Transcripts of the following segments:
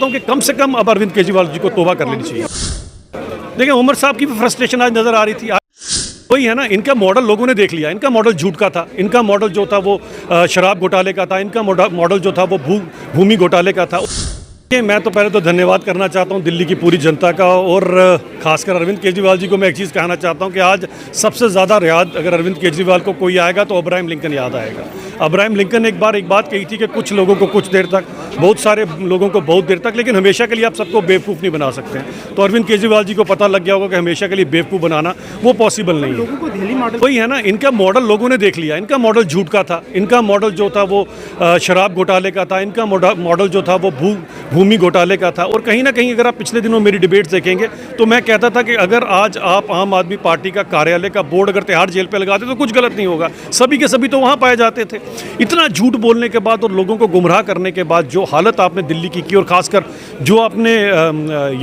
चाहता हूं कि कम से कम अब अरविंद केजरीवाल जी को तौबा कर लेनी चाहिए। देखिए उमर साहब की भी फ्रस्ट्रेशन आज नज़र आ रही थी। वही है ना, इनका मॉडल लोगों ने देख लिया। इनका मॉडल झूठ का था। इनका मॉडल जो था वो शराब घोटाले का था। इनका मॉडल जो था वो भूमि घोटाले का था। मैं तो पहले तो धन्यवाद करना चाहता हूं दिल्ली की पूरी जनता का, और खासकर अरविंद केजरीवाल जी को मैं एक चीज़ कहना चाहता हूं कि आज सबसे ज़्यादा याद अगर अरविंद केजरीवाल को कोई आएगा तो अब्राहम लिंकन याद आएगा। अब्राहम लिंकन एक बार एक बात कही थी कि कुछ लोगों को कुछ देर तक, बहुत सारे लोगों को बहुत देर तक, लेकिन हमेशा के लिए आप सबको बेवकूफ़ नहीं बना सकते हैं। तो अरविंद केजरीवाल जी को पता लग गया होगा कि हमेशा के लिए बेवकूफ़ बनाना वो पॉसिबल नहीं है। वही है ना, इनका मॉडल लोगों ने देख लिया। इनका मॉडल झूठ का था। इनका मॉडल जो था वो शराब घोटाले का था। इनका मॉडल जो था वो भूमि घोटाले का था। और कहीं ना कहीं अगर आप पिछले दिनों मेरी डिबेट देखेंगे तो मैं कहता था कि अगर आज आप आम आदमी पार्टी का कार्यालय का बोर्ड अगर तिहाड़ जेल पे लगाते तो कुछ गलत नहीं होगा। सभी के सभी तो वहाँ पाए जाते थे। इतना झूठ बोलने के बाद और लोगों को गुमराह करने के बाद जो हालत आपने दिल्ली की और खासकर जो आपने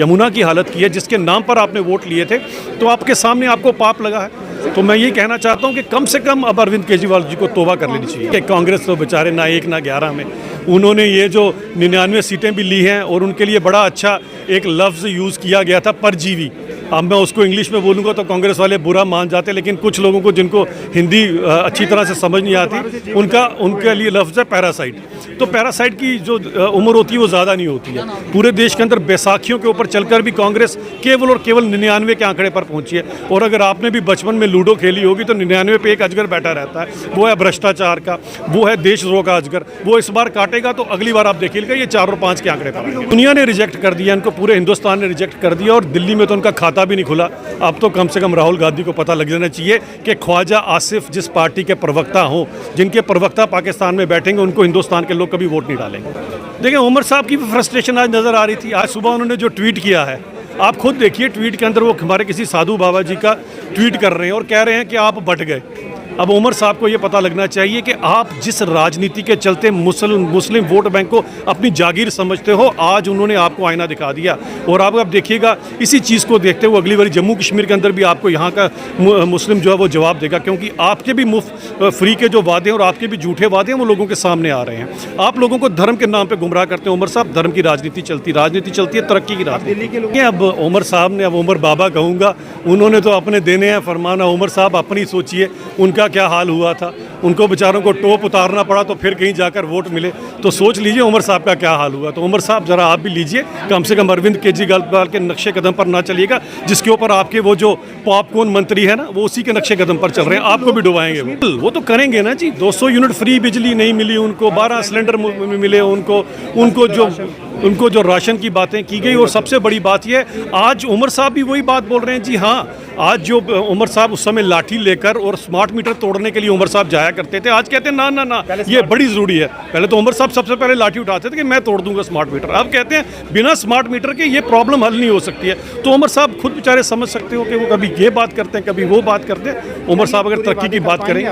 यमुना की हालत की है, जिसके नाम पर आपने वोट लिए थे, तो आपके सामने आपको पाप लगा है। तो मैं ये कहना चाहता हूँ कि कम से कम अब अरविंद केजरीवाल जी को तौबा कर लेनी चाहिए कि कांग्रेस तो बेचारे ना 1 ना 11 में उन्होंने ये जो 99 सीटें भी ली हैं, और उनके लिए बड़ा अच्छा एक लफ्ज़ यूज़ किया गया था, परजीवी। अब मैं उसको इंग्लिश में बोलूँगा तो कांग्रेस वाले बुरा मान जाते, लेकिन कुछ लोगों को जिनको हिंदी अच्छी तरह से समझ नहीं आती उनके लिए लफ्ज़ है पैरासाइट। तो पैरासाइट की जो उम्र होती है वो ज़्यादा नहीं होती है। पूरे देश के अंदर बैसाखियों के ऊपर चलकर भी कांग्रेस केवल और केवल 99 के आंकड़े पर पहुंची है। और अगर आपने भी बचपन में लूडो खेली होगी तो 99 पे एक अजगर बैठा रहता है, वो है भ्रष्टाचार का, वो है देशद्रोह का अजगर। वो इस बार काटेगा तो अगली बार आप देखिएगा ये 4 और 5 के आंकड़े पर। दुनिया ने रिजेक्ट कर दिया इनको, पूरे हिंदुस्तान ने रिजेक्ट कर दिया, और दिल्ली में तो उनका खाता भी नहीं खुला। अब तो कम से कम राहुल गांधी को पता लग जाना चाहिए कि ख्वाजा आसिफ जिस पार्टी के प्रवक्ता हों, जिनके प्रवक्ता पाकिस्तान में बैठेंगे, उनको हिंदुस्तान के लोग कभी वोट नहीं डालेंगे। देखिए उमर साहब की भी फ्रस्ट्रेशन आज नज़र आ रही थी। आज सुबह उन्होंने जो ट्वीट किया है, आप खुद देखिए ट्वीट के अंदर वो हमारे किसी साधु बाबा जी का ट्वीट कर रहे हैं और कह रहे हैं कि आप बट गए। अब उमर साहब को ये पता लगना चाहिए कि आप जिस राजनीति के चलते मुस्लिम वोट बैंक को अपनी जागीर समझते हो, आज उन्होंने आपको आईना दिखा दिया। और आप देखिएगा इसी चीज़ को देखते हुए अगली बारी जम्मू कश्मीर के अंदर भी आपको यहाँ का मुस्लिम जो है वो जवाब देगा, क्योंकि आपके भी मुफ्त फ्री के जो वादे हैं और आपके भी झूठे वादे हैं वो लोगों के सामने आ रहे हैं। आप लोगों को धर्म के नाम पर गुमराह करते हैं उमर साहब। धर्म की राजनीति चलती है तरक्की की राजनीति। अब उमर साहब ने, अब उमर बाबा कहूँगा, उन्होंने तो अपने देने हैं फरमाना। उमर साहब अपनी सोचिए उनका क्या हाल हुआ था। उनको बेचारों को टोप उतारना पड़ा तो फिर कहीं जाकर वोट मिले। तो सोच लीजिए उमर साहब का क्या हाल हुआ। तो उमर साहब ज़रा आप भी लीजिए, कम से कम अरविंद केजरीवाल के नक्शे कदम पर ना चलिएगा, जिसके ऊपर आपके वो जो पॉपकॉर्न मंत्री है ना, वो उसी के नक्शे कदम पर चल रहे हैं। आपको भी डुबाएंगे वो तो करेंगे ना जी। 200 यूनिट फ्री बिजली नहीं मिली उनको, 12 सिलेंडर मिले उनको जो राशन की बातें की गई। और सबसे बड़ी बात यह, आज उमर साहब भी वही बात बोल रहे हैं। जी हाँ, आज जो उमर साहब उस समय लाठी लेकर और स्मार्ट मीटर तोड़ने के लिए उमर साहब जाया करते थे, आज कहते हैं ना ना ना ये बड़ी ज़रूरी है। पहले तो उमर साहब सबसे पहले लाठी उठाते थे कि मैं तोड़ दूंगा स्मार्ट मीटर। अब कहते हैं बिना स्मार्ट मीटर के ये प्रॉब्लम हल नहीं हो सकती है। तो उमर साहब खुद बेचारे समझ सकते हो कि वो कभी ये बात करते हैं, कभी वो बात करते हैं। उमर साहब अगर तरक्की की बात करें,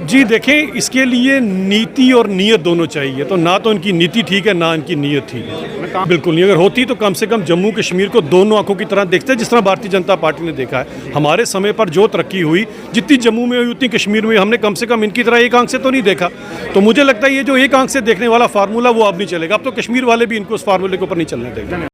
जी देखें, इसके लिए नीति और नीयत दोनों चाहिए। तो ना तो इनकी नीति ठीक है, ना इनकी नीयत ठीक है। बिल्कुल नहीं। अगर होती तो कम से कम जम्मू कश्मीर को दोनों आंखों की तरह देखते, जिस तरह भारतीय जनता पार्टी ने देखा है। हमारे समय पर जो तरक्की हुई, जितनी जम्मू में हुई उतनी कश्मीर में हमने कम से कम इनकी तरह एक आंख से तो नहीं देखा। तो मुझे लगता है ये जो एक आंख से देखने वाला फार्मूला वो अब नहीं चलेगा। अब तो कश्मीर वाले भी इनको उस फार्मूले के ऊपर नहीं चलने देंगे।